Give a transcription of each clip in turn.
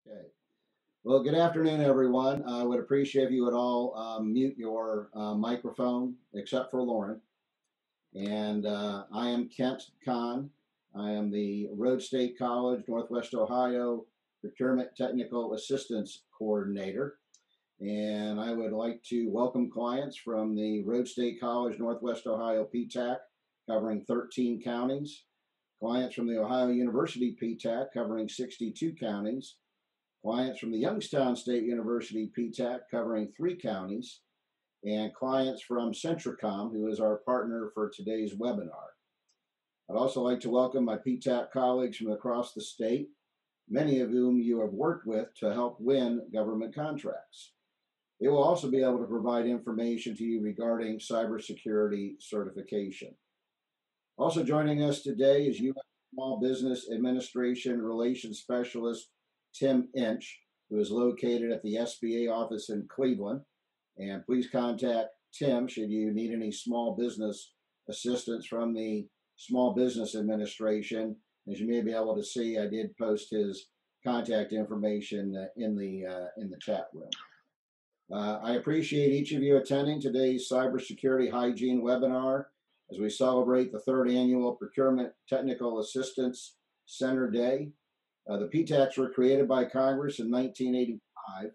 Okay. Well, good afternoon, everyone. I would appreciate if you would all mute your microphone, except for Loren. And I am Kent Kahn. I am the Road State College, Northwest Ohio Procurement Technical Assistance Coordinator. And I would like to welcome clients from the Road State College, Northwest Ohio PTAC, covering 13 counties. Clients from the Ohio University PTAC, covering 62 counties. Clients from the Youngstown State University PTAC, covering 3 counties, and clients from CentraComm, who is our partner for today's webinar. I'd also like to welcome my PTAC colleagues from across the state, many of whom you have worked with to help win government contracts. They will also be able to provide information to you regarding cybersecurity certification. Also joining us today is U.S. Small Business Administration Relations Specialist Tim Inch, who is located at the SBA office in Cleveland. And please contact Tim should you need any small business assistance from the Small Business Administration. As you may be able to see, I did post his contact information in the chat room. I appreciate each of you attending today's Cybersecurity Hygiene webinar as we celebrate the 3rd annual Procurement Technical Assistance Center Day. The PTACs were created by Congress in 1985,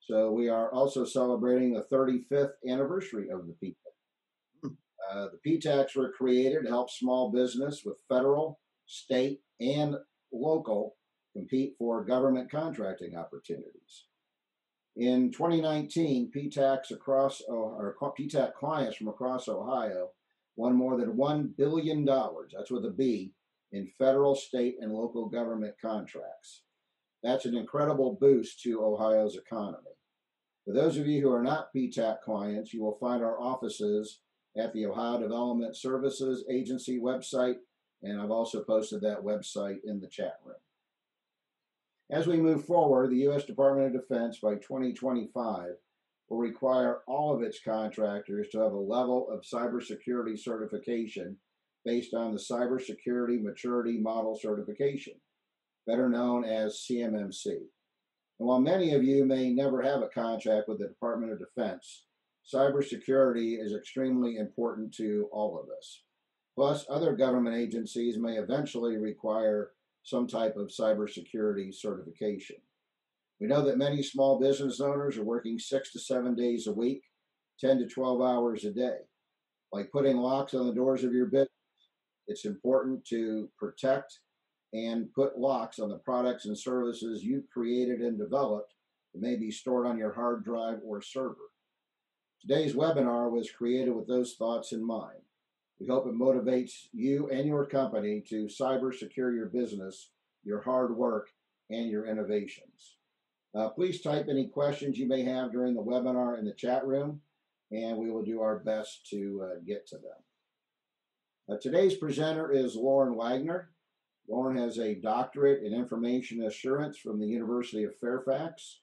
so we are also celebrating the 35th anniversary of the PTAC. The PTACs were created to help small business with federal, state, and local compete for government contracting opportunities. In 2019, PTAC clients from across Ohio won more than $1 billion, that's with a B, in federal, state, and local government contracts. That's an incredible boost to Ohio's economy. For those of you who are not PTAC clients, you will find our offices at the Ohio Development Services Agency website, and I've also posted that website in the chat room. As we move forward, the U.S. Department of Defense by 2025 will require all of its contractors to have a level of cybersecurity certification based on the Cybersecurity Maturity Model Certification, better known as CMMC. And while many of you may never have a contract with the Department of Defense, cybersecurity is extremely important to all of us. Plus, other government agencies may eventually require some type of cybersecurity certification. We know that many small business owners are working 6 to 7 days a week, 10 to 12 hours a day. Like putting locks on the doors of your business, it's important to protect and put locks on the products and services you created and developed that may be stored on your hard drive or server. Today's webinar was created with those thoughts in mind. We hope it motivates you and your company to cyber secure your business, your hard work, and your innovations. Please type any questions you may have during the webinar in the chat room, and we will do our best to get to them. Today's presenter is Loren Wagner. Loren has a doctorate in information assurance from the University of Fairfax,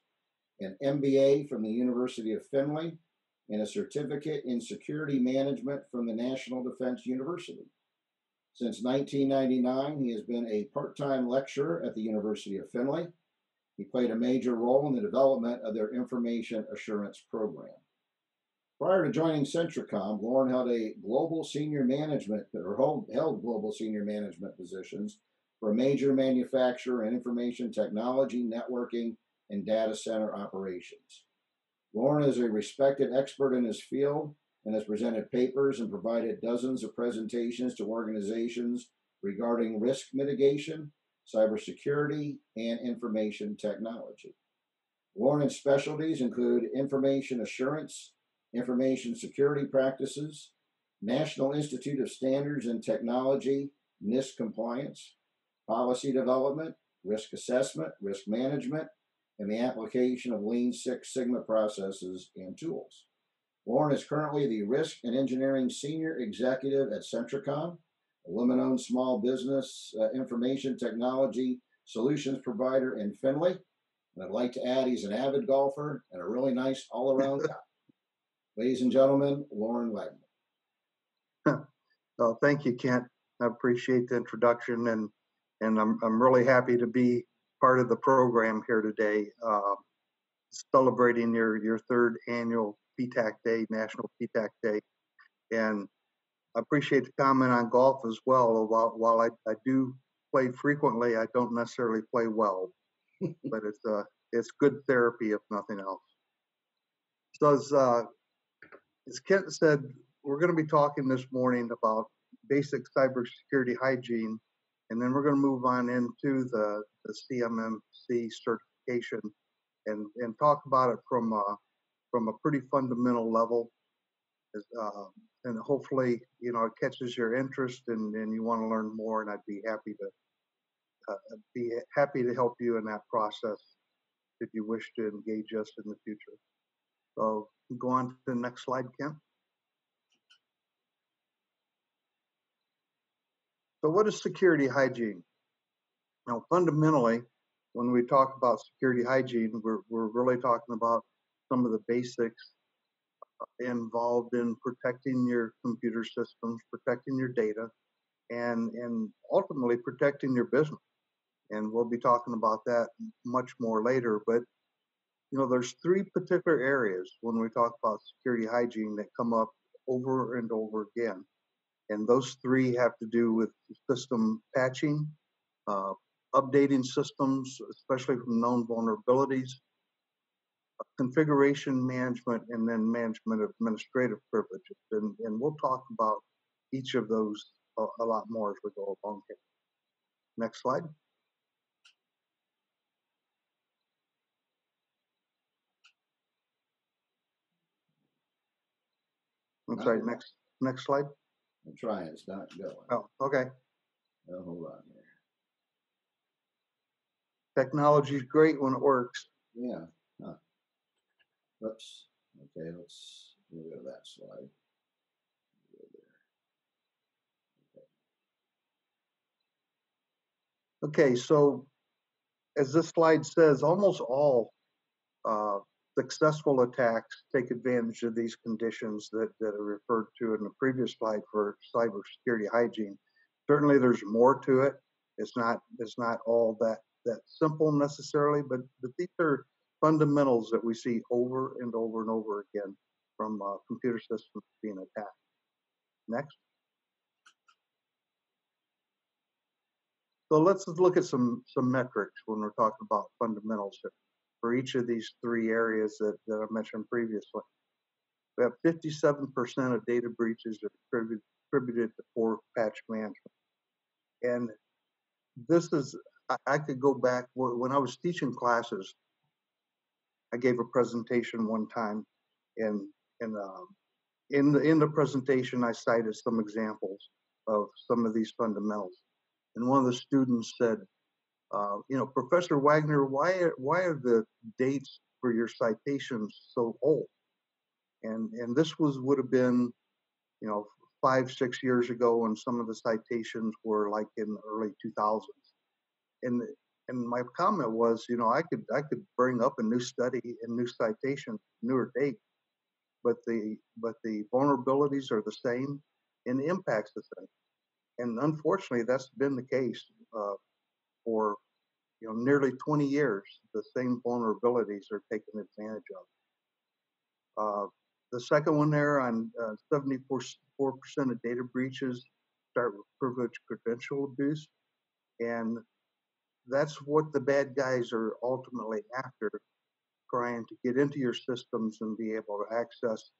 an MBA from the University of Findlay, and a certificate in security management from the National Defense University. Since 1999, he has been a part-time lecturer at the University of Findlay. He played a major role in the development of their information assurance program. Prior to joining CentraComm, Loren held global senior management positions for a major manufacturer in information technology, networking, and data center operations. Loren is a respected expert in his field and has presented papers and provided dozens of presentations to organizations regarding risk mitigation, cybersecurity, and information technology. Loren's specialties include information assurance, information security practices, National Institute of Standards and Technology, NIST compliance, policy development, risk assessment, risk management, and the application of Lean Six Sigma processes and tools. Loren is currently the Risk and Engineering Senior Executive at CentraComm, a women-owned small business information technology solutions provider in Findlay. And I'd like to add he's an avid golfer and a really nice all-around guy. Ladies and gentlemen, Loren Wagner. Well, thank you, Kent. I appreciate the introduction, and I'm really happy to be part of the program here today, celebrating your third annual PTAC Day, National PTAC Day. And I appreciate the comment on golf as well. While I do play frequently, I don't necessarily play well, but it's good therapy if nothing else. So as Kent said, we're going to be talking this morning about basic cybersecurity hygiene, and then we're going to move on into the CMMC certification and talk about it from a pretty fundamental level, and hopefully it catches your interest and you want to learn more, and I'd be happy to help you in that process if you wish to engage us in the future. So go on to the next slide, Kent. So what is security hygiene? Now, fundamentally, when we talk about security hygiene, we're really talking about some of the basics involved in protecting your computer systems, protecting your data, and ultimately protecting your business. And we'll be talking about that much more later. But there's three particular areas when we talk about security hygiene that come up over and over again. And those three have to do with system patching, updating systems, especially from known vulnerabilities, configuration management, and then management of administrative privileges. And we'll talk about each of those a lot more as we go along here. Next slide. I'm sorry, next slide. I'm trying, it's not going. Oh, okay. Oh, hold on here. Technology is great when it works. Yeah. Huh. Oops. Okay, let's go to that slide. Okay, so as this slide says, almost all successful attacks take advantage of these conditions that are referred to in the previous slide for cybersecurity hygiene. Certainly, there's more to it. It's not all that simple necessarily, but these are fundamentals that we see over and over and over again from computer systems being attacked. Next. So let's look at some metrics when we're talking about fundamentals for each of these three areas that I mentioned previously. We have 57% of data breaches are attributed to poor patch management. And this is, I could go back, when I was teaching classes, I gave a presentation one time, and in the presentation, I cited some examples of some of these fundamentals. And one of the students said, Professor Wagner, why are the dates for your citations so old? And this would have been, 5-6 years ago, when some of the citations were like in the early 2000s. And my comment was, I could bring up a new study and new citation, newer date, but the vulnerabilities are the same and the impact's the same. And unfortunately, that's been the case for nearly 20 years. The same vulnerabilities are taken advantage of. The second one there, on 74% of data breaches start with privileged credential abuse, and that's what the bad guys are ultimately after, trying to get into your systems and be able to access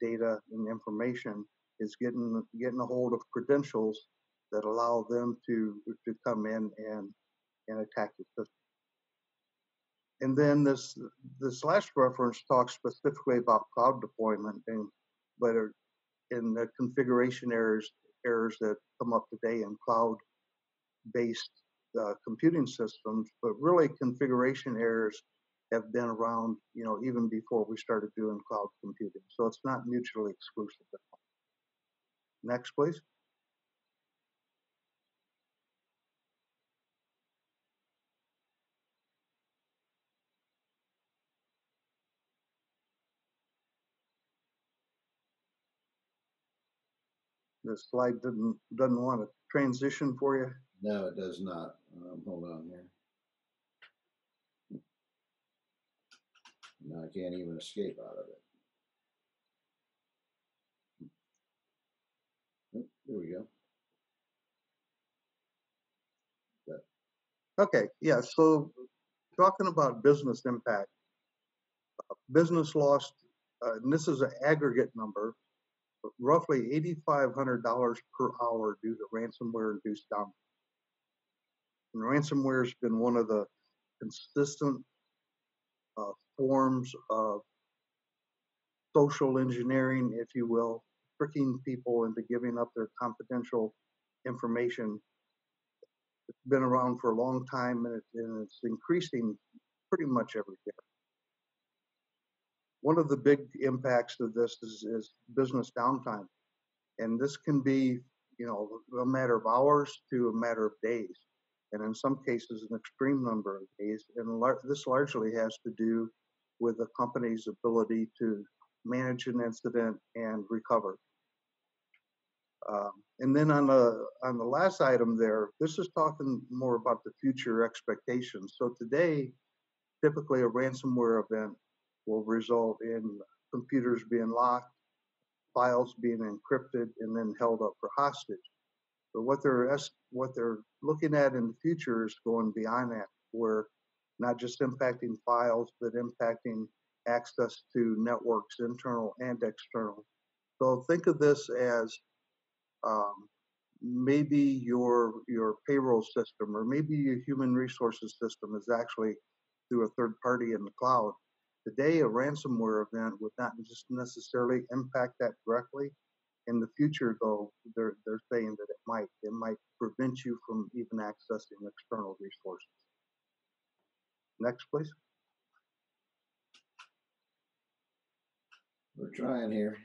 data and information, is getting a hold of credentials that allow them to come in and attack your system. And then this last reference talks specifically about cloud deployment, but in the configuration errors that come up today in cloud-based computing systems, but really configuration errors have been around, even before we started doing cloud computing. So it's not mutually exclusive. Next, please. This slide doesn't want to transition for you. No, it does not. Hold on here. Now I can't even escape out of it. Oh, there we go. Okay, yeah, so talking about business impact, business lost, and this is an aggregate number, but roughly $8,500 per hour due to ransomware-induced downtime. And ransomware has been one of the consistent forms of social engineering, if you will, tricking people into giving up their confidential information. It's been around for a long time, and it's increasing pretty much every day. One of the big impacts of this is business downtime, and this can be, a matter of hours to a matter of days, and in some cases, an extreme number of days. And this largely has to do with the company's ability to manage an incident and recover. And then on the last item there, this is talking more about the future expectations. So today, typically a ransomware event will result in computers being locked, files being encrypted, and then held up for hostage. But what they're looking at in the future is going beyond that, where not just impacting files, but impacting access to networks, internal and external. So think of this as maybe your payroll system, or maybe your human resources system is actually through a third party in the cloud. Today, a ransomware event would not just necessarily impact that directly. In the future, though, they're saying that it might prevent you from even accessing external resources. Next, please. We're trying here.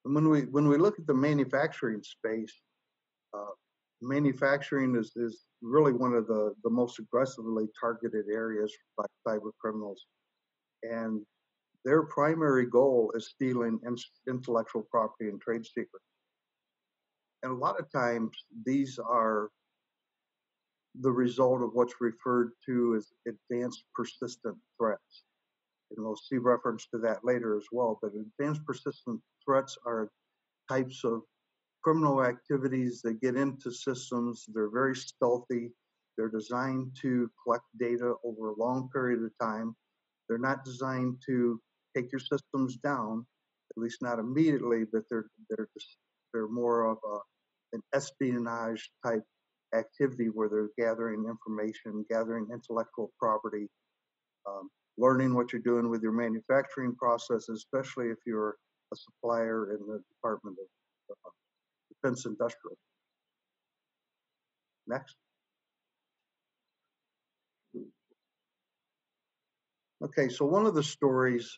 And when we look at the manufacturing space, manufacturing is really one of the most aggressively targeted areas by cyber criminals, and their primary goal is stealing intellectual property and trade secrets. And a lot of times, these are the result of what's referred to as advanced persistent threats. And we'll see reference to that later as well. But advanced persistent threats are types of criminal activities that get into systems. They're very stealthy. They're designed to collect data over a long period of time. They're not designed to take your systems down, at least not immediately, but they're more of an espionage type activity where they're gathering information, gathering intellectual property, learning what you're doing with your manufacturing process, especially if you're a supplier in the Department of Defense Industrial. Next. Okay, so one of the stories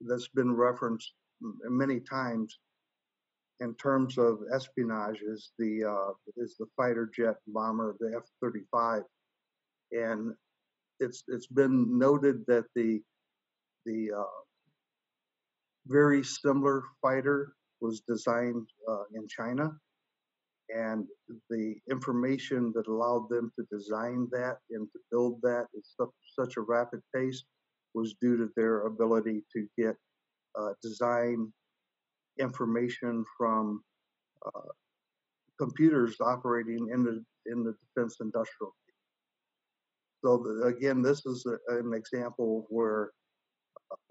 that's been referenced many times in terms of espionage is the fighter jet bomber, the F-35, and it's been noted that the very similar fighter was designed in China, and the information that allowed them to design that and to build that at such a rapid pace was due to their ability to get design information from computers operating in the defense industrial. So again, this is an example where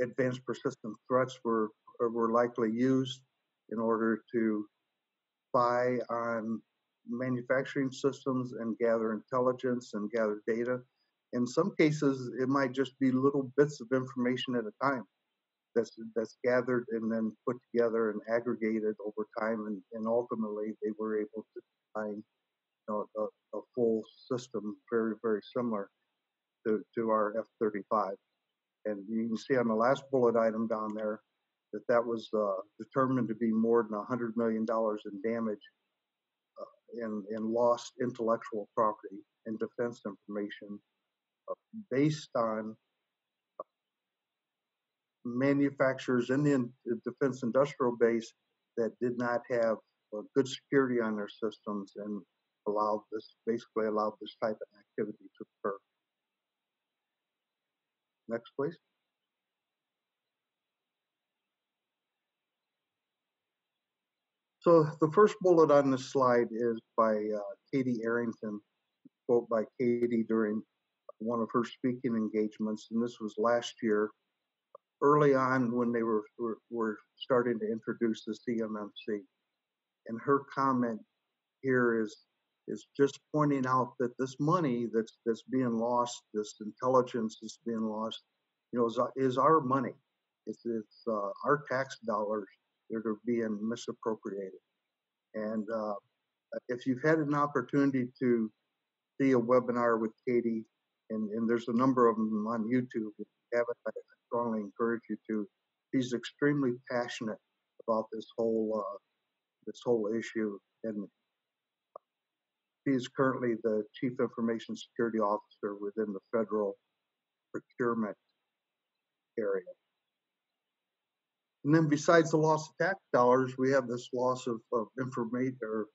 advanced persistent threats were likely used in order to spy on manufacturing systems and gather intelligence and gather data. In some cases, it might just be little bits of information at a time that's gathered and then put together and aggregated over time, and ultimately they were able to find a full system very, very similar to our F-35. And you can see on the last bullet item down there that was determined to be more than $100 million in damage in lost intellectual property and defense information based on manufacturers in the defense industrial base that did not have good security on their systems and basically allowed this type of activity to occur. Next, please. So the first bullet on this slide is by Katie Arrington, quote by Katie during one of her speaking engagements, and this was last year, early on when they were starting to introduce the CMMC. And her comment here is just pointing out that this money that's being lost, this intelligence that's being lost, is our money. It's our tax dollars that are being misappropriated. And if you've had an opportunity to see a webinar with Katie, and there's a number of them on YouTube, if you haven't, I strongly encourage you to. She's extremely passionate about this whole issue, and she is currently the Chief Information Security Officer within the federal procurement area. And then besides the loss of tax dollars, we have this loss of information or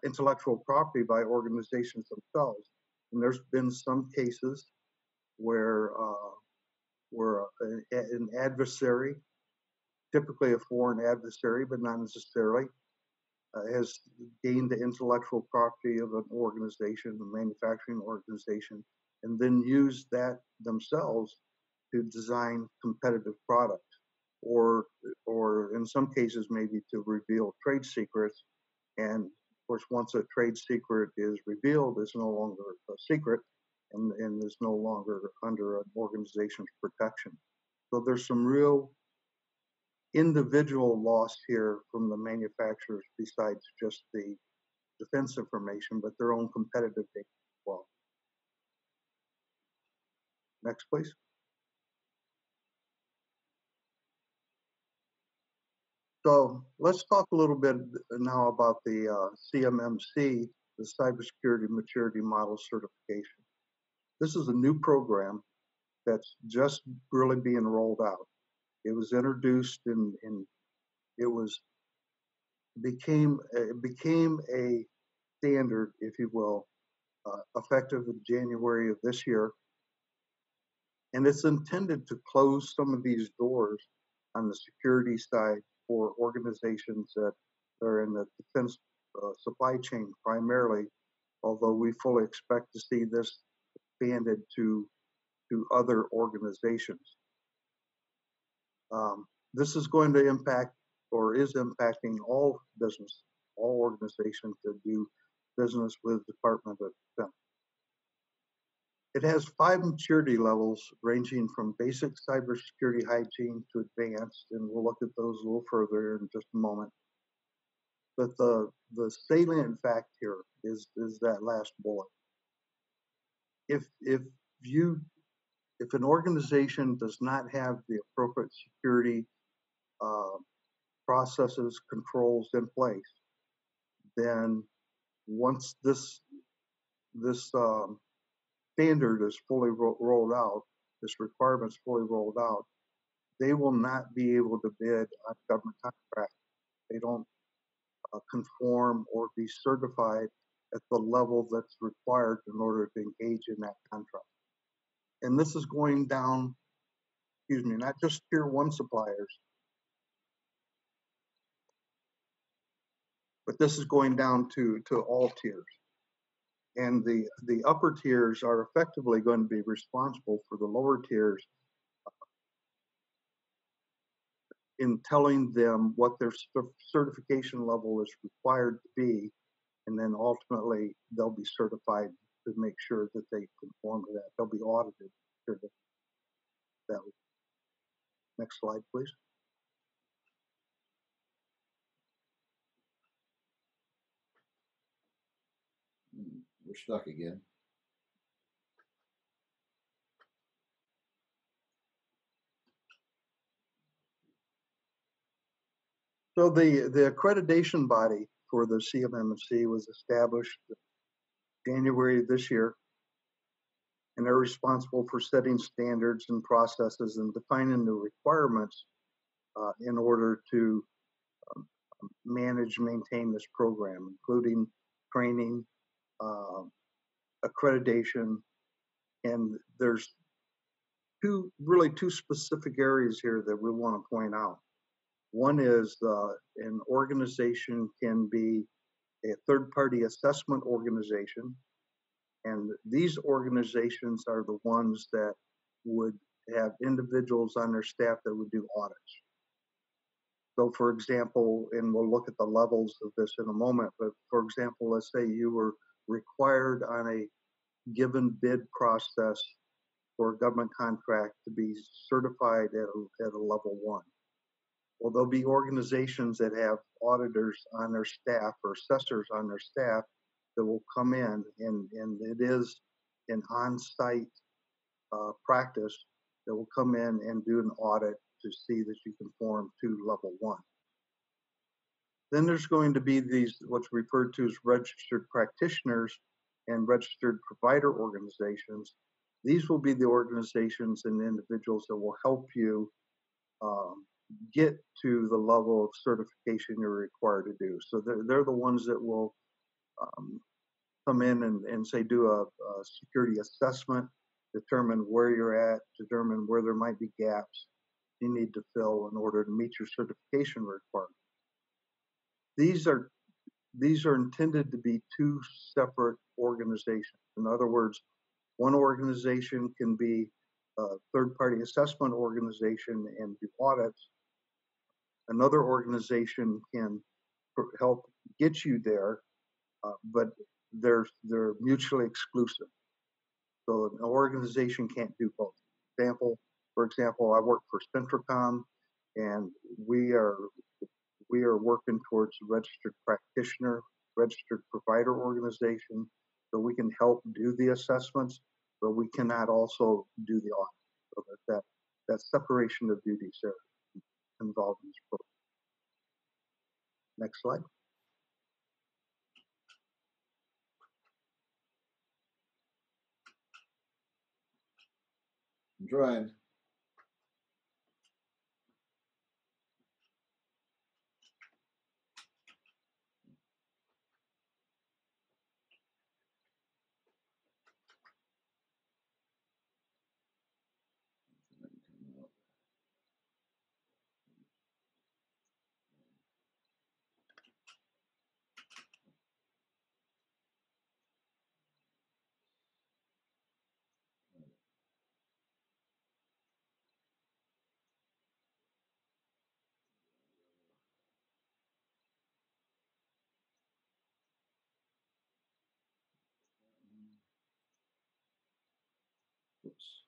intellectual property by organizations themselves. And there's been some cases where an adversary, typically a foreign adversary, but not necessarily, has gained the intellectual property of an organization, a manufacturing organization, and then used that themselves to design competitive products, or in some cases maybe to reveal trade secrets. And of course, once a trade secret is revealed, it's no longer a secret and is no longer under an organization's protection. So there's some real individual loss here from the manufacturers besides just the defense information, but their own competitive data as well. Next, please. So let's talk a little bit now about the CMMC, the Cybersecurity Maturity Model Certification. This is a new program that's just really being rolled out. It was introduced became a standard, if you will, effective in January of this year. And it's intended to close some of these doors on the security side for organizations that are in the defense supply chain primarily, although we fully expect to see this expanded to other organizations. This is going to impact, or is impacting, all business, all organizations that do business with the Department of Defense. It has 5 maturity levels ranging from basic cybersecurity hygiene to advanced, and we'll look at those a little further in just a moment. But the salient fact here is that last bullet. If an organization does not have the appropriate security processes, controls in place, then once this standard is fully rolled out, this requirement is fully rolled out, they will not be able to bid on government contracts. They don't conform or be certified at the level that's required in order to engage in that contract. And this is going down, not just tier 1 suppliers, but this is going down to all tiers. And the upper tiers are effectively going to be responsible for the lower tiers in telling them what their certification level is required to be, and then ultimately they'll be certified to make sure that they conform to that. They'll be audited. Next slide, please. We're stuck again. So the accreditation body for the CMMC was established January of this year. and they're responsible for setting standards and processes and defining the requirements in order to manage and maintain this program, including training, accreditation, and there's really two specific areas here that we want to point out. One is an organization can be a third-party assessment organization, and these organizations are the ones that would have individuals on their staff that would do audits. So for example, and we'll look at the levels of this in a moment, but for example, let's say you were required on a given bid process for a government contract to be certified at a level 1. Well, there'll be organizations that have auditors on their staff or assessors on their staff that will come in, and it is an on-site practice that will come in and do an audit to see that you conform to level 1. Then there's going to be these, what's referred to as registered practitioners and registered provider organizations. These will be the organizations and individuals that will help you get to the level of certification you're required to do. So they're the ones that will come in and say do a security assessment, determine where you're at, determine where there might be gaps you need to fill in order to meet your certification requirements. These are intended to be two separate organizations. In other words, one organization can be a third-party assessment organization and do audits. Another organization can help get you there, but they're mutually exclusive. So an organization can't do both. For example, I work for CentraComm, and we are working towards a registered practitioner, registered provider organization, so we can help do the assessments, but we cannot also do the audit. So that separation of duties are involved in this program. Next slide. I'm trying. Oops.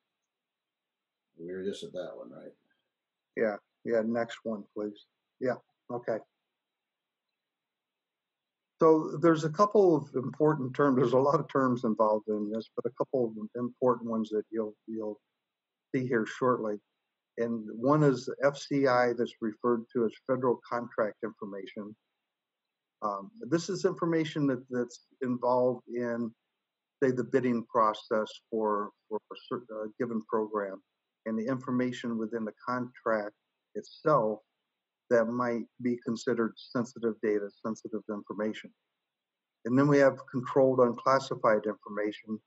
We were just at that one, right? Yeah, next one, please. Yeah, okay. So there's a couple of important terms. There's a lot of terms involved in this, but a couple of important ones that you'll see here shortly. And one is FCI, that's referred to as federal contract information. This is information that's involved in, say, the bidding process for a given program, and the information within the contract itself that might be considered sensitive data, sensitive information. And then we have controlled unclassified information.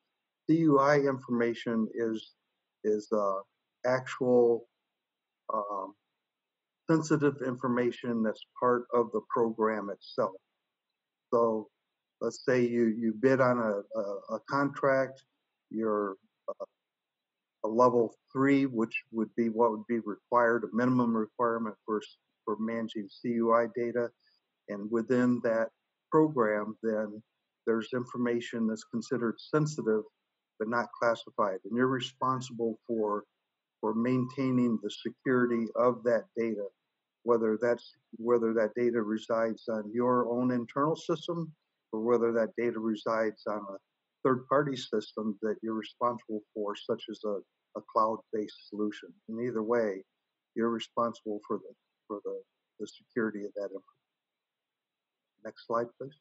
CUI information is actual sensitive information that's part of the program itself. So let's say you bid on a contract, you're a level 3, which would be what would be required, a minimum requirement for managing CUI data. And within that program, then there's information that's considered sensitive but not classified. And you're responsible for maintaining the security of that data, whether that data resides on your own internal system or whether that data resides on a third-party system that you're responsible for, such as a cloud-based solution. And either way, you're responsible for the security of that information. Next slide, please.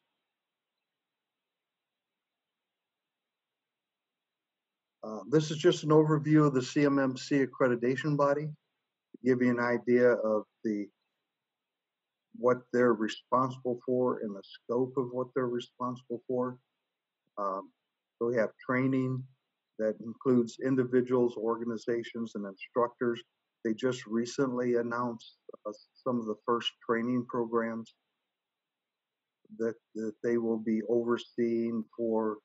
This is just an overview of the CMMC accreditation body to give you an idea of what they're responsible for and the scope of what they're responsible for. So we have training that includes individuals, organizations, and instructors. They just recently announced some of the first training programs that they will be overseeing for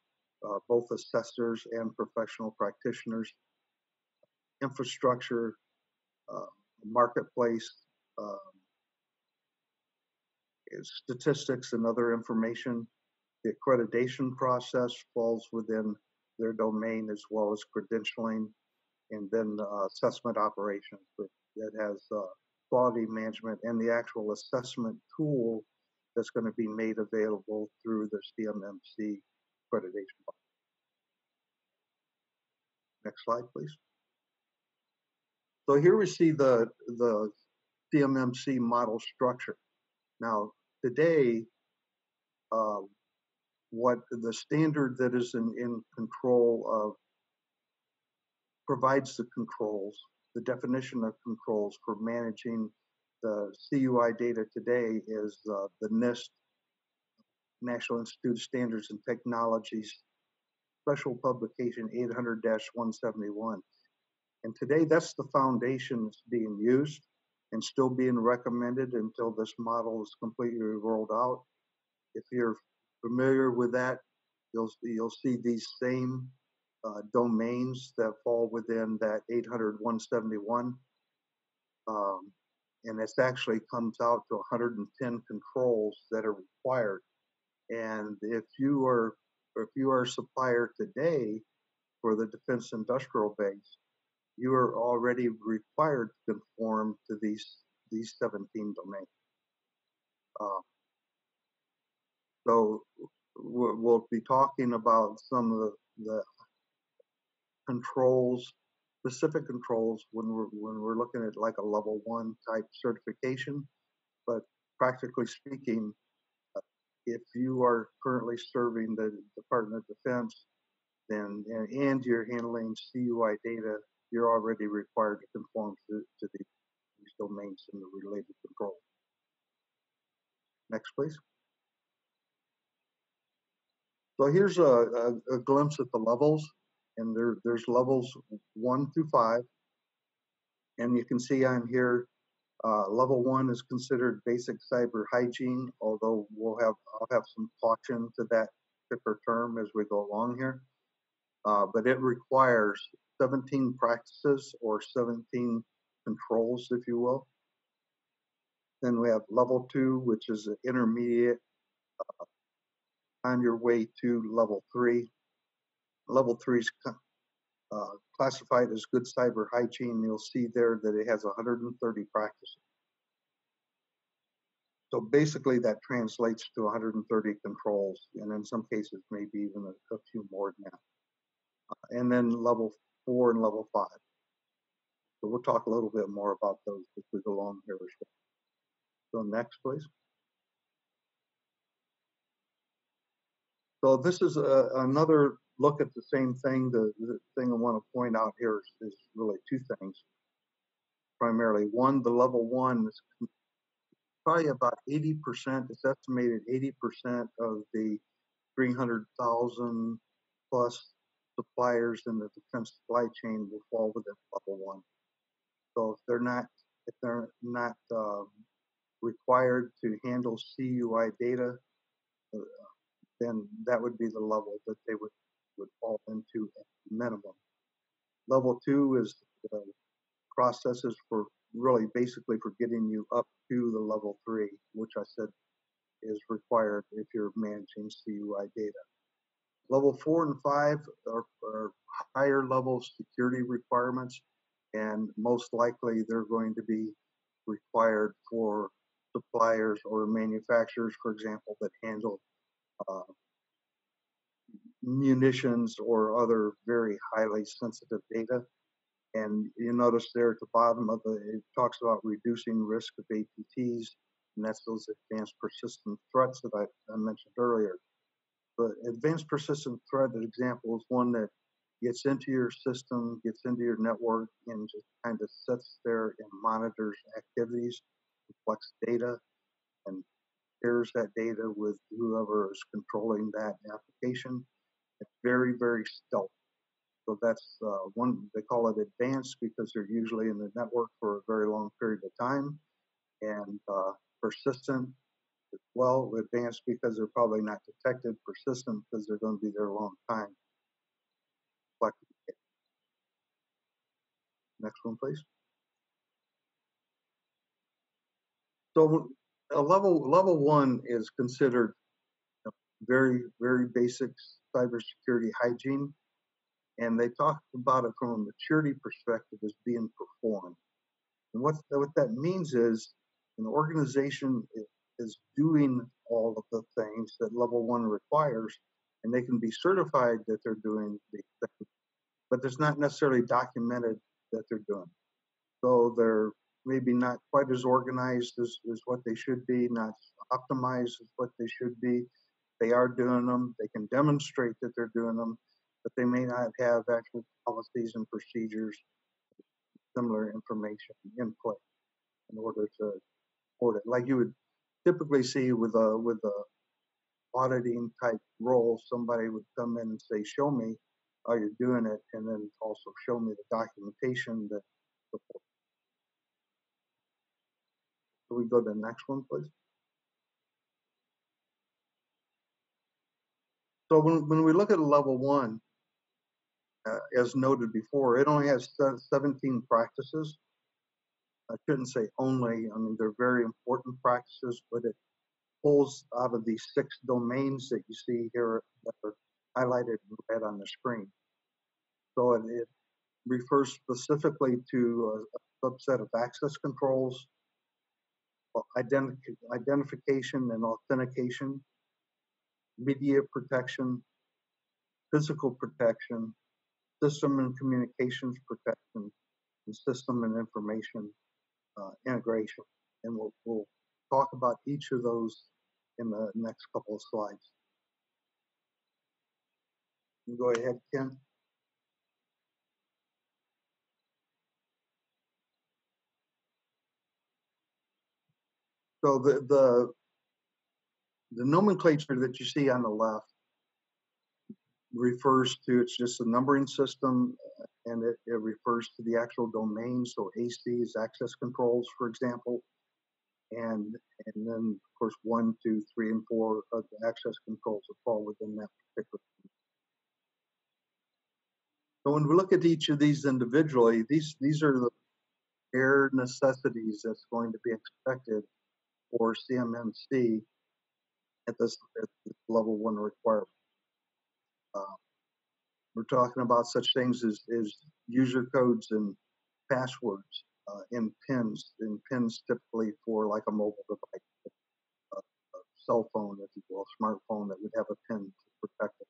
both assessors and professional practitioners. Infrastructure, marketplace, statistics, and other information. The accreditation process falls within their domain, as well as credentialing, and then assessment operations that has quality management and the actual assessment tool that's going to be made available through the CMMC accreditation. Next slide, please. So here we see the CMMC model structure. Now, today, what the standard that is in control of provides the controls, the definition of controls for managing the CUI data today is the NIST, National Institute of Standards and Technologies, Special Publication 800-171. And today, that's the foundation that's being used and still being recommended until this model is completely rolled out. If you're familiar with that, you'll see these same domains that fall within that 800-171. And it actually comes out to 110 controls that are required. And if you are a supplier today for the defense industrial base, you are already required to conform to these 17 domains. So we'll be talking about some of the controls, specific controls, when we're looking at like a level 1 type certification. But practically speaking, if you are currently serving the Department of Defense, then and you're handling CUI data, you're already required to conform to these domains and the related controls. Next, please. So here's a glimpse at the levels, and there's levels 1 through 5, and you can see on here, level 1 is considered basic cyber hygiene, although I'll have some caution to that particular term as we go along here. But it requires 17 practices or 17 controls, if you will. Then we have level 2, which is an intermediate, on your way to level 3. Level 3 is classified as good cyber hygiene. You'll see there that it has 130 practices. So basically that translates to 130 controls, and in some cases maybe even a few more than that. And then level 4 and level 5. So we'll talk a little bit more about those as we go along here as well. So next, please. So this is another look at the same thing. The thing I want to point out here is really two things. Primarily, one, the level 1 is probably about 80%, it's estimated 80% of the 300,000 plus suppliers in the defense supply chain will fall within level 1. So if they're not required to handle CUI data, then that would be the level that they would fall into at minimum. Level 2 is processes for really basically for getting you up to the level 3, which I said is required if you're managing CUI data. Level 4 and 5 are higher level security requirements, and most likely they're going to be required for suppliers or manufacturers, for example, that handle munitions or other very highly sensitive data. And you notice there at the bottom of it talks about reducing risk of APTs, and that's those advanced persistent threats that I mentioned earlier. The advanced persistent threat example is one that gets into your system, gets into your network, and just kind of sits there and monitors activities, collects data, and shares that data with whoever is controlling that application. It's very, very stealth. So that's one, they call it advanced because they're usually in the network for a very long period of time, and persistent as well. Advanced because they're probably not detected. Persistent because they're going to be there a long time. Next one, please. So a level one is considered very, very basic cybersecurity hygiene, and they talk about it from a maturity perspective as being performed. And what that means is an organization is doing all of the things that level one requires, and they can be certified that they're doing these things, but it's not necessarily documented that they're doing. So they're maybe not quite as organized as what they should be, not optimized as what they should be. They are doing them. They can demonstrate that they're doing them, but they may not have actual policies and procedures, similar information in place in order to support it. Like you would typically see with a auditing type role, somebody would come in and say, "Show me how you're doing it," and then also show me the documentation that supports. Can we go to the next one, please? So when we look at level one, as noted before, it only has 17 practices. I shouldn't say only, I mean, they're very important practices, but it pulls out of these 6 domains that you see here that are highlighted in red on the screen. So it refers specifically to a subset of access controls, identification and authentication, media protection, physical protection, system and communications protection, and system and information integration. And we'll talk about each of those in the next couple of slides. You go ahead, Ken. So the nomenclature that you see on the left refers to, it's just a numbering system, and it refers to the actual domain. So AC is access controls, for example, and then of course 1, 2, 3, and 4 of the access controls that fall within that particular. So when we look at each of these individually, these are the bare necessities that's going to be expected for CMMC at this level one requirement. We're talking about such things as user codes and passwords in pins typically for like a mobile device, a cell phone, if you will, a smartphone that would have a pin to protect it.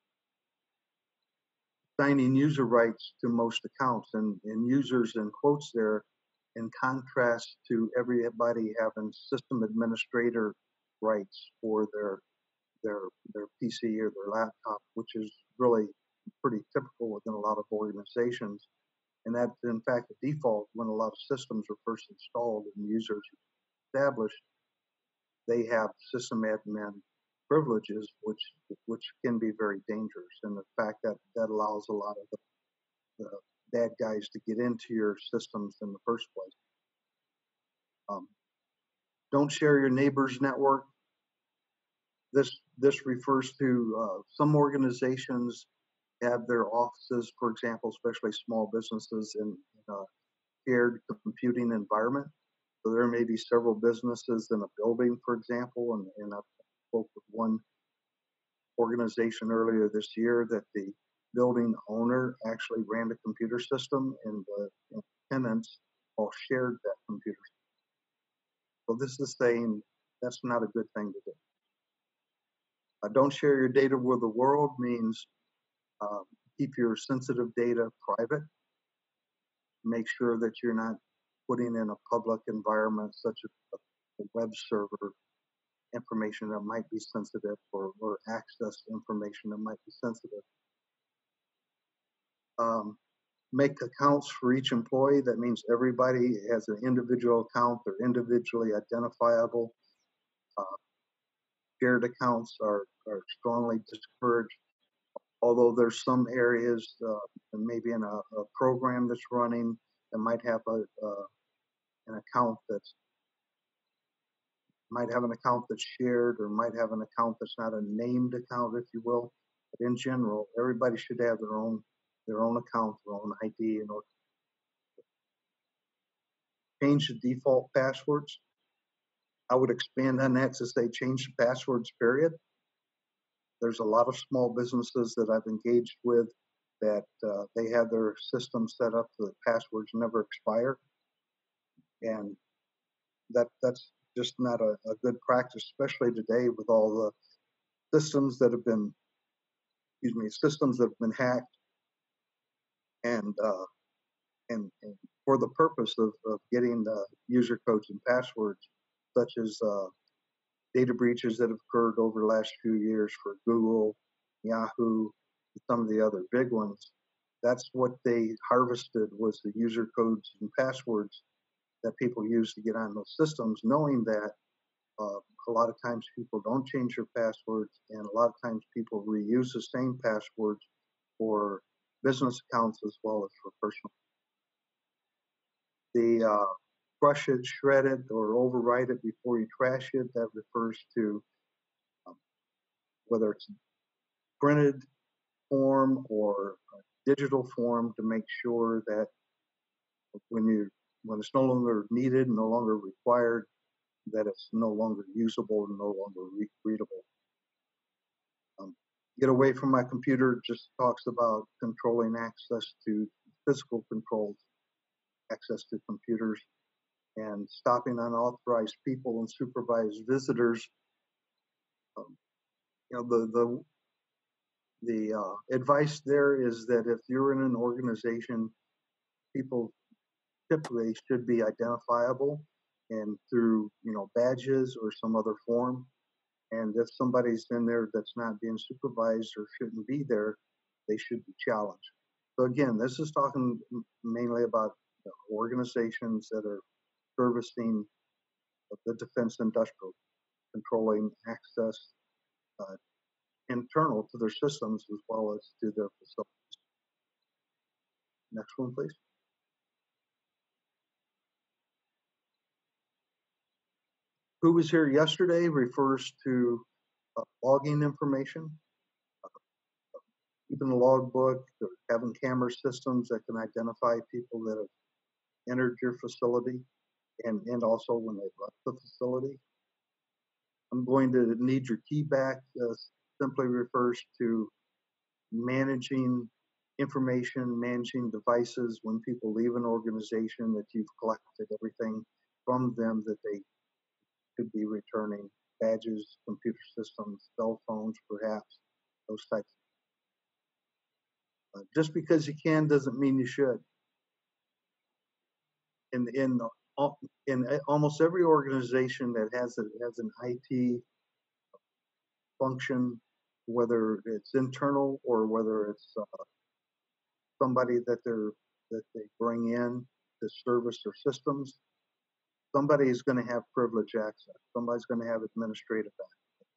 Assigning user rights to most accounts, and users in quotes there, in contrast to everybody having system administrator rights for their PC or their laptop, which is really pretty typical within a lot of organizations. And that's in fact the default when a lot of systems are first installed and users established. They have system admin privileges, which can be very dangerous. And the fact that allows a lot of the bad guys to get into your systems in the first place. Don't share your neighbor's network. This refers to some organizations have their offices, for example, especially small businesses, in a shared computing environment. So there may be several businesses in a building, for example, and I spoke with one organization earlier this year that the building owner actually ran the computer system, and the tenants all shared that computer system. So this is saying that's not a good thing to do. Don't share your data with the world means keep your sensitive data private. Make sure that you're not putting in a public environment such as a web server information that might be sensitive, or access information that might be sensitive. Make accounts for each employee. That means everybody has an individual account. They're individually identifiable. Shared accounts are strongly discouraged, although there's some areas, maybe in a program that's running, that might have an account that's shared, or might have an account that's not a named account, if you will. But in general, everybody should have their own account, their own ID, and change the default passwords. I would expand on that to say change the passwords, period. There's a lot of small businesses that I've engaged with that they have their system set up so the passwords never expire. And that's just not a good practice, especially today with all the systems that have been hacked and for the purpose of getting the user codes and passwords, such as data breaches that have occurred over the last few years for Google, Yahoo, and some of the other big ones. That's what they harvested, was the user codes and passwords that people use to get on those systems, knowing that a lot of times people don't change their passwords, and a lot of times people reuse the same passwords for business accounts as well as for personal. The crush it, shred it, or overwrite it before you trash it, that refers to whether it's printed form or digital form, to make sure that when it's no longer needed, no longer required, that it's no longer usable and no longer readable. Get away from my computer just talks about controlling access to physical controls, access to computers, and stopping unauthorized people and supervised visitors. The advice there is that if you're in an organization, people typically should be identifiable, and through badges or some other form. And if somebody's in there that's not being supervised or shouldn't be there, they should be challenged. So again, this is talking mainly about organizations that are servicing the defense industrial, controlling access internal to their systems as well as to their facilities. Next one, please. Who was here yesterday refers to logging information, keeping a logbook, or having camera systems that can identify people that have entered your facility and also when they left the facility. I'm going to need your key back simply refers to managing information, managing devices when people leave an organization, that you've collected everything from them that they could be returning, badges, computer systems, cell phones, perhaps, those types. Just because you can doesn't mean you should. In almost every organization that has an IT function, whether it's internal or whether it's somebody that they bring in to service their systems, somebody is going to have privilege access. Somebody's going to have administrative access.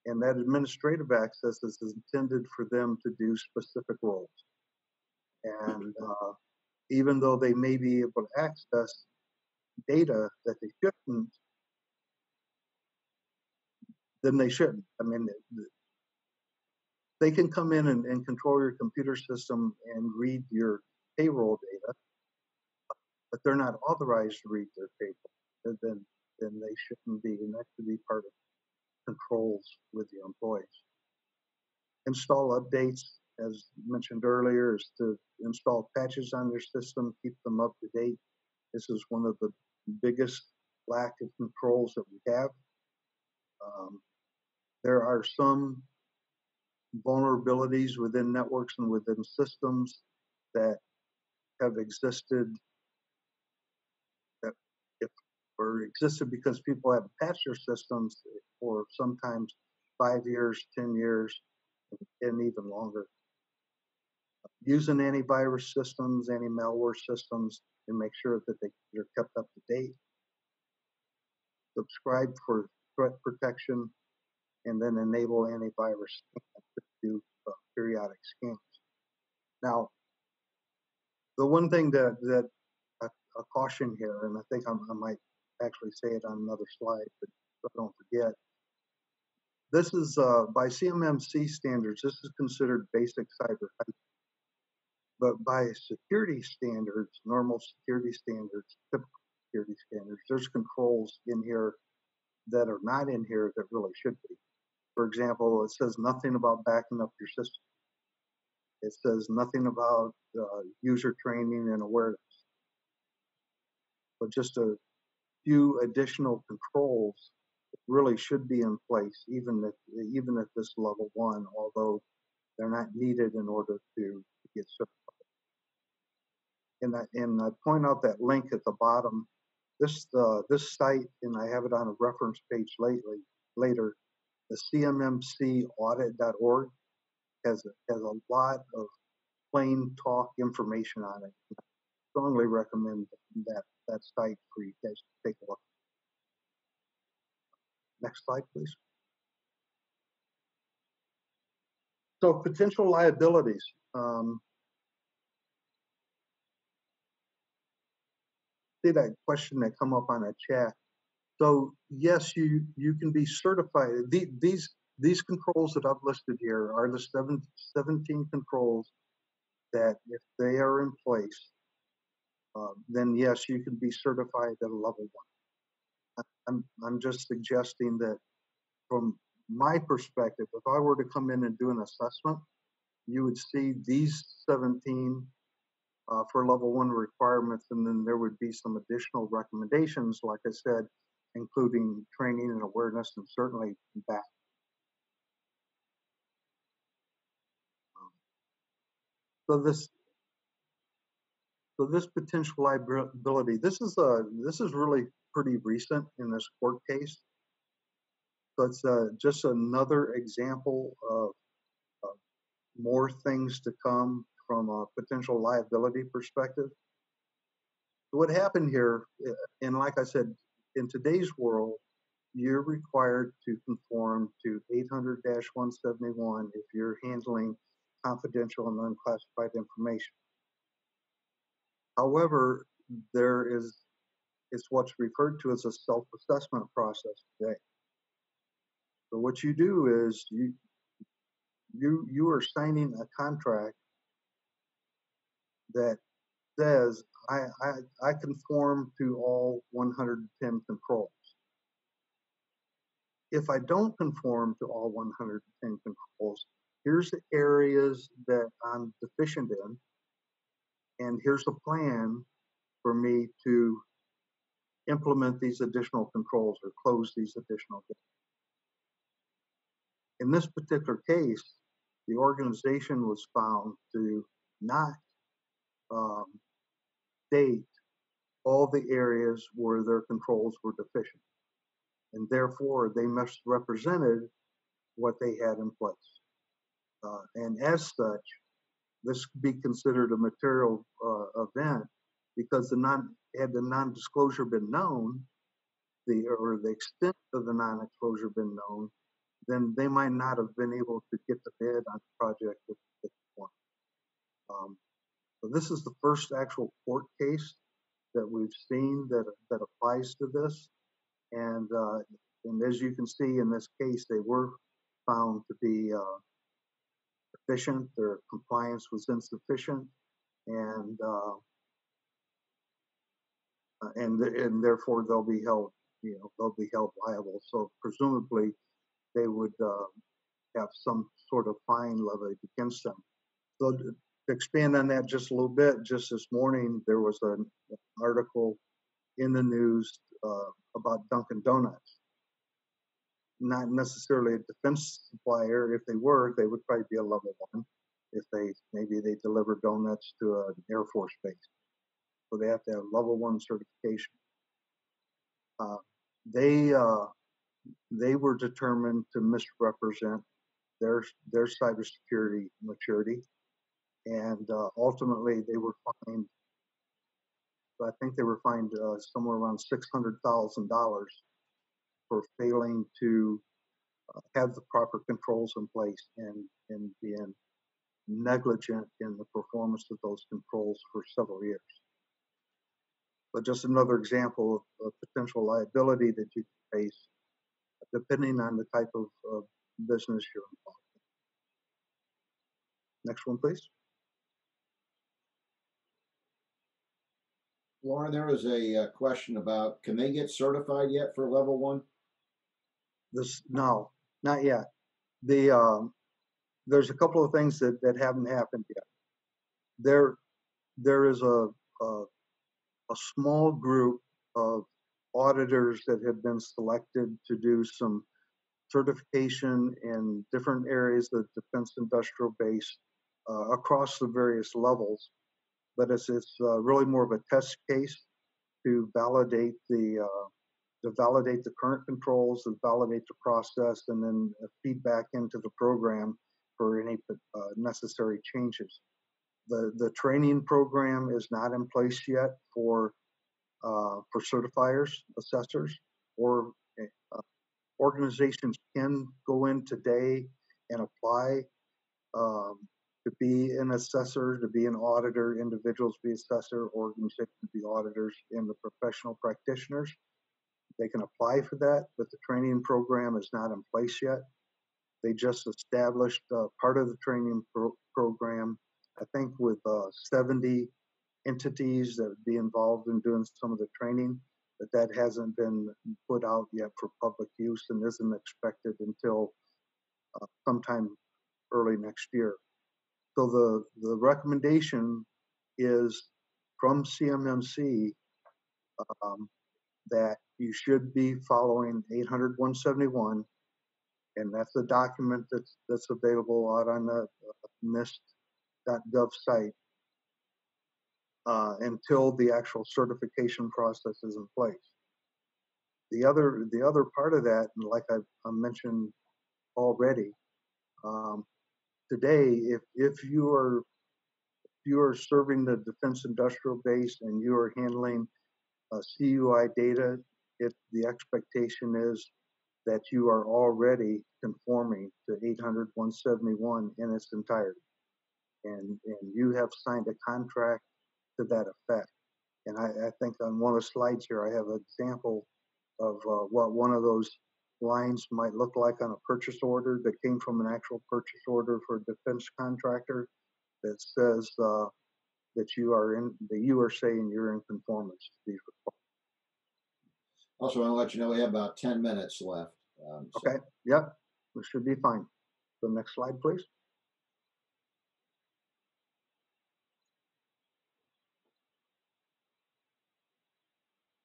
And that administrative access is intended for them to do specific roles. And even though they may be able to access data that they shouldn't, then they shouldn't. I mean, they can come in and control your computer system and read your payroll data, but they're not authorized to read their payroll. Then they shouldn't be, and that should be part of controls with the employees. Install updates, as mentioned earlier, is to install patches on your system, keep them up to date. This is one of the biggest lack of controls that we have. There are some vulnerabilities within networks and within systems that have existed existed because people have patched their systems for sometimes 5 years, 10 years, and even longer. using antivirus systems, anti-malware systems, and make sure that they're kept up to date. Subscribe for threat protection, and then enable antivirus to do periodic scans. Now, the one thing that a caution here, and I think I might actually say it on another slide, but don't forget, this is by CMMC standards, this is considered basic cyber hygiene. But by security standards, normal security standards, typical security standards, there's controls in here that are not in here that really should be. For example, it says nothing about backing up your system. It says nothing about user training and awareness. But just a few additional controls really should be in place, even at this level 1, although they're not needed in order to get certified. And I point out that link at the bottom. This site, and I have it on a reference page later, the CMMCaudit.org has a lot of plain talk information on it. I strongly recommend that site for you guys to take a look. Next slide, please. So potential liabilities. See that question that come up on a chat. So yes, you can be certified. These controls that I've listed here are the 17 controls that, if they are in place, then yes, you can be certified at a level 1. I'm just suggesting that from my perspective, if I were to come in and do an assessment, you would see these 17 for level 1 requirements, and then there would be some additional recommendations, like I said, including training and awareness, and certainly back. So this potential liability, this is really pretty recent in this court case. So it's just another example of more things to come from a potential liability perspective. So what happened here, and like I said, in today's world, you're required to conform to 800-171 if you're handling confidential and unclassified information. However, it's what's referred to as a self-assessment process today. So what you do is you are signing a contract that says I conform to all 110 controls. If I don't conform to all 110 controls, here's the areas that I'm deficient in, and here's a plan for me to implement these additional controls or close these additional gaps. In this particular case, the organization was found to not state all the areas where their controls were deficient, and therefore they misrepresented what they had in place. And as such, this could be considered a material event, because had the non-disclosure been known, or the extent of the non-disclosure been known, then they might not have been able to get the bid on the project at this point. So this is the first actual court case that we've seen that applies to this, and as you can see in this case, they were found to be deficient. Their compliance was insufficient, and therefore they'll be held liable. So presumably they would have some sort of fine levied against them. So to expand on that just a little bit, just this morning there was an article in the news about Dunkin' Donuts. Not necessarily a defense supplier. If they were, they would probably be a level 1. If maybe they deliver donuts to an Air Force base, so they have to have level 1 certification. They were determined to misrepresent their cybersecurity maturity, and ultimately they were fined. I think they were fined somewhere around $600,000 for failing to have the proper controls in place and being negligent in the performance of those controls for several years. But just another example of potential liability that you can face depending on the type of business you're involved in. Next one, please. Loren, there was a question about, can they get certified yet for level 1? No, not yet. There's a couple of things that haven't happened yet. There is a small group of auditors that have been selected to do some certification in different areas of the defense industrial base across the various levels, but it's really more of a test case to validate the current controls, to validate the process, and then feedback into the program for any necessary changes. The training program is not in place yet for certifiers, assessors, or organizations can go in today and apply to be an assessor, to be an auditor, individuals be assessor, organizations be auditors, and the professional practitioners. They can apply for that, but the training program is not in place yet. They just established part of the training program, I think with 70 entities that would be involved in doing some of the training, but that hasn't been put out yet for public use and isn't expected until sometime early next year. So the recommendation is from CMMC that you should be following 800-171, and that's the document that's available out on the NIST.gov site until the actual certification process is in place. The other part of that, and like I mentioned already, today, if you are serving the defense industrial base and you are handling CUI data, the expectation is that you are already conforming to 800-171 in its entirety, and you have signed a contract to that effect. And I think on one of the slides here, I have an example of what one of those lines might look like on a purchase order that came from an actual purchase order for a defense contractor that says that you are saying you're in conformance to these requirements. Also, I want to let you know we have about 10 minutes left. Okay, yep, we should be fine. The next slide, please.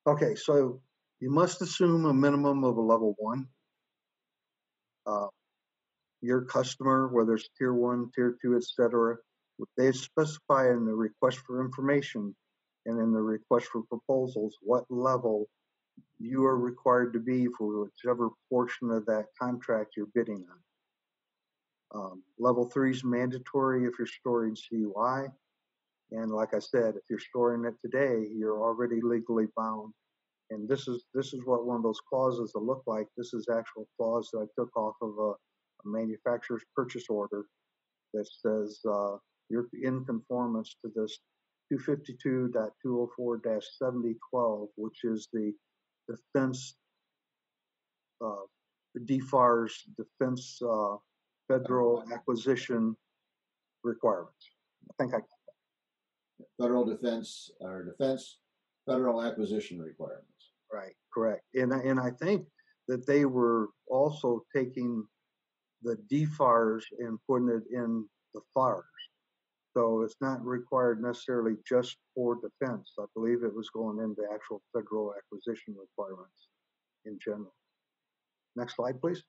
Okay, so you must assume a minimum of a level 1. Your customer, whether it's tier 1, tier 2, etc., they specify in the request for information and in the request for proposals what level you are required to be for whichever portion of that contract you're bidding on. Level 3 is mandatory if you're storing CUI. And like I said, if you're storing it today, you're already legally bound. And this is what one of those clauses will look like. This is actual clause that I took off of a manufacturer's purchase order that says you're in conformance to this 252.204-7012, which is the defense, DFARS defense federal acquisition requirements. I think I federal defense federal acquisition requirements. Right, correct. And I think that they were also taking the DFARS and putting it in the FARS. So it's not required necessarily just for defense. I believe it was going into actual federal acquisition requirements in general. Next slide, please.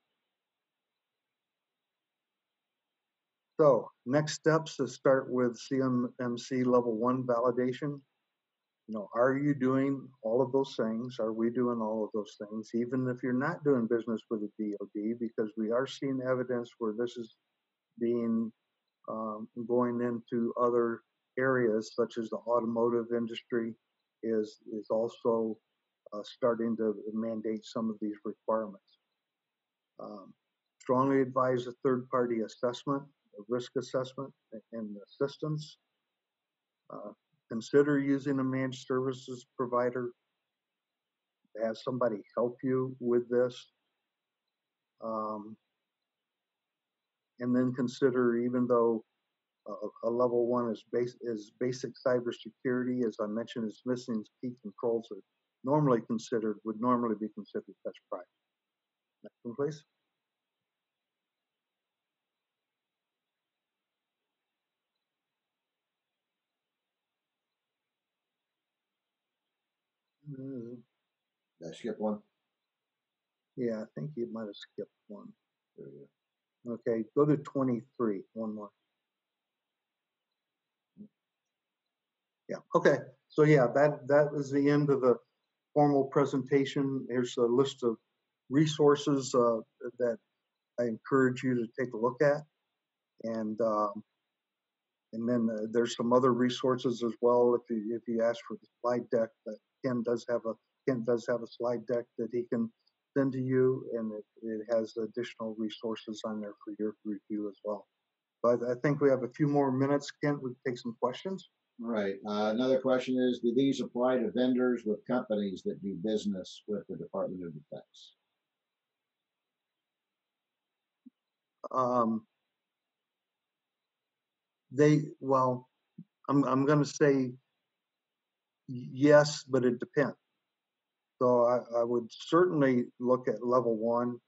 So next steps is start with CMMC level 1 validation. Are you doing all of those things? Are we doing all of those things? Even if you're not doing business with the DoD, because we are seeing evidence where this is being going into other areas such as the automotive industry is also starting to mandate some of these requirements. Strongly advise a third-party assessment, a risk assessment and assistance. Consider using a managed services provider to have somebody help you with this. And then consider, even though a level 1 is basic cybersecurity, as I mentioned, is missing key controls that would normally be considered best practice. Next one, please. Did I skip one? Yeah, I think you might have skipped one. There we go. Okay, go to 23. One more. Yeah. Okay. So yeah, that was the end of the formal presentation. Here's a list of resources that I encourage you to take a look at, and then there's some other resources as well. If you ask for the slide deck, that Ken does have a slide deck that he can send to you, and it has additional resources on there for your review as well. But I think we have a few more minutes. Ken, we can take some questions. Right. Another question is, do these apply to vendors with companies that do business with the Department of Defense? Well, I'm going to say yes, but it depends. So I would certainly look at level 1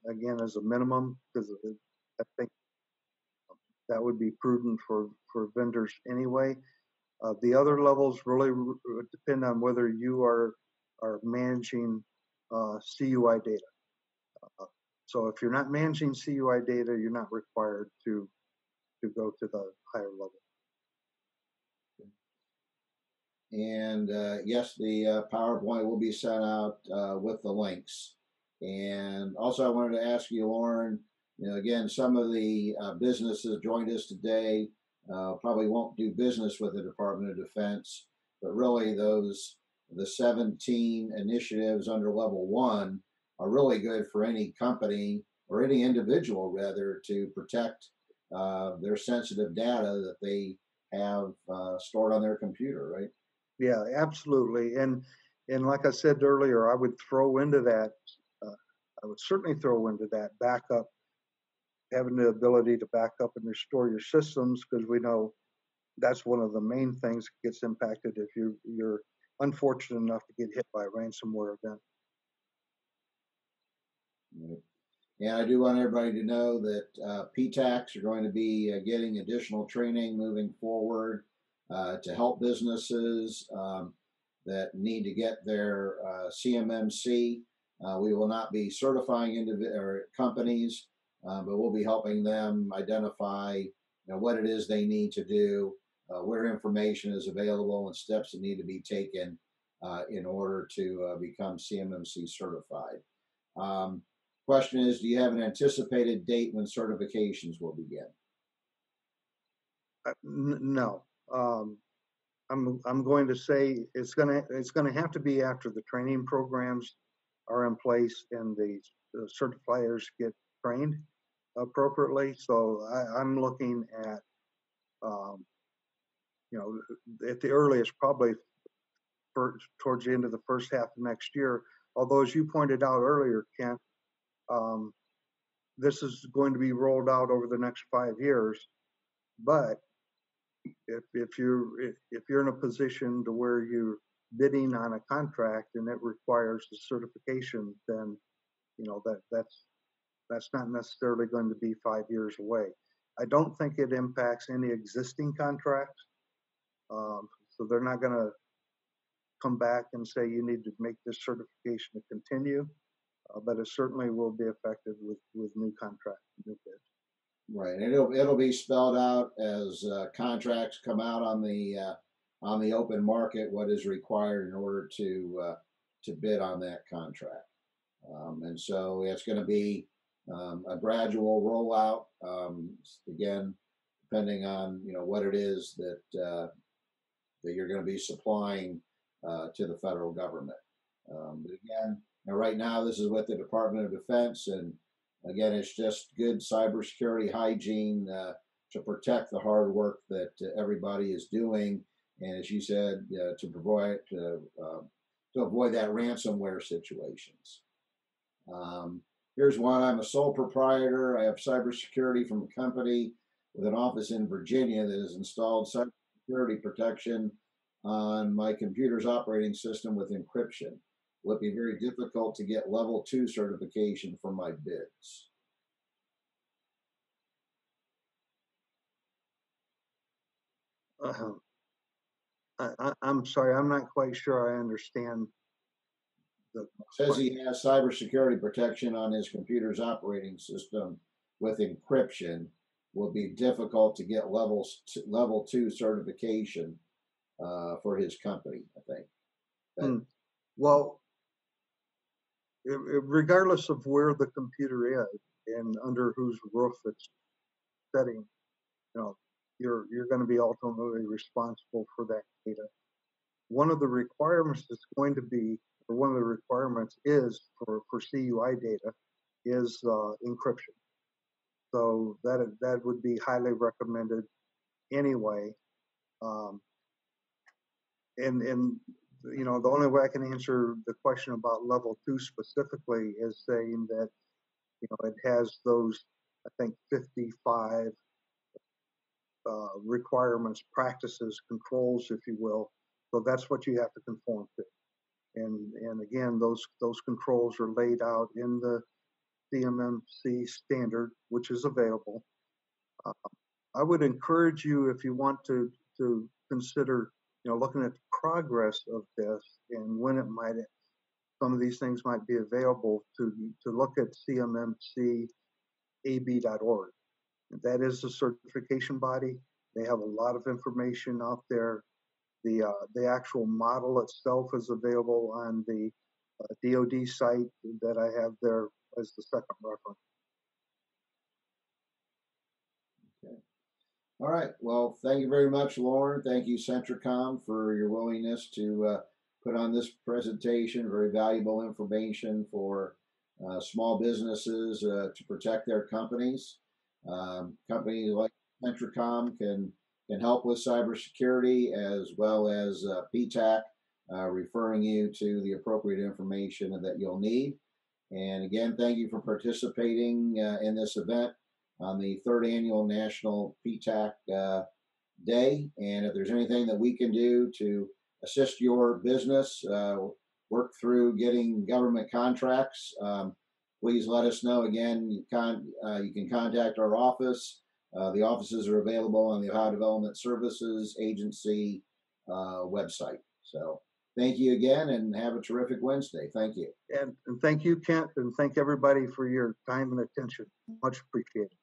again as a minimum, because I think that would be prudent for vendors anyway. The other levels really depend on whether you are managing CUI data. So if you're not managing CUI data, you're not required to go to the higher level. And yes, the PowerPoint will be sent out with the links. And also, I wanted to ask you, Loren, again, some of the businesses joined us today probably won't do business with the Department of Defense, but really the 17 initiatives under level 1 are really good for any company or any individual, rather, to protect their sensitive data that they have stored on their computer, right? Yeah, absolutely. And like I said earlier, I would throw into that, I would certainly throw into that backup, having the ability to back up and restore your systems, because we know that's one of the main things that gets impacted if you're unfortunate enough to get hit by a ransomware event. Right. And I do want everybody to know that PTACs are going to be getting additional training moving forward to help businesses that need to get their CMMC. We will not be certifying companies, but we'll be helping them identify what it is they need to do, where information is available, and steps that need to be taken in order to become CMMC certified. Question is, do you have an anticipated date when certifications will begin? No. I'm going to say it's gonna have to be after the training programs are in place and the certifiers get trained appropriately. So I'm looking at at the earliest, probably towards the end of the first half of next year. Although, as you pointed out earlier, Kent, this is going to be rolled out over the next 5 years. But if you're in a position to where you're bidding on a contract and it requires the certification, then that's not necessarily going to be 5 years away. I don't think it impacts any existing contracts, so they're not going to come back and say you need to make this certification to continue, but it certainly will be effective with new contracts, new bids. Right, and it'll be spelled out as contracts come out on the open market, what is required in order to bid on that contract, and so it's going to be a gradual rollout. Again, depending on what it is that that you're going to be supplying to the federal government. But again, right now this is with the Department of Defense, and again, it's just good cybersecurity hygiene to protect the hard work that everybody is doing, and as you said, to provide to avoid that ransomware situations. Here's one. I'm a sole proprietor. I have cybersecurity from a company with an office in Virginia that has installed cybersecurity protection on my computer's operating system with encryption. Will it be very difficult to get level 2 certification for my bids? I'm sorry, I'm not quite sure I understand the Says he has cybersecurity protection on his computer's operating system with encryption. Will be difficult to get level 2 certification for his company, I think. Well, regardless of where the computer is and under whose roof it's setting, you're going to be ultimately responsible for that data. One of the requirements is going to be, or one of the requirements is for CUI data is encryption. So that would be highly recommended anyway. And the only way I can answer the question about level 2 specifically is saying that it has those, I think, 55 requirements, practices, controls, if you will. So that's what you have to conform to. And again, those controls are laid out in the CMMC standard, which is available. I would encourage you, if you want to consider, looking at the progress of this and when some of these things might be available, to look at CMMCAB.org. That is a certification body. They have a lot of information out there. The actual model itself is available on the DoD site that I have there as the second reference. Okay. All right. Well, thank you very much, Loren. Thank you, CentraComm, for your willingness to put on this presentation. Very valuable information for small businesses to protect their companies. Companies like CentraComm can help with cybersecurity, as well as PTAC, referring you to the appropriate information that you'll need. And again, thank you for participating in this event on the 3rd Annual National PTAC Day. And if there's anything that we can do to assist your business, work through getting government contracts, please let us know. Again, you can contact our office. The offices are available on the Ohio Development Services Agency website. So thank you again, and have a terrific Wednesday. Thank you. And thank you, Kent, and thank everybody for your time and attention. Much appreciated.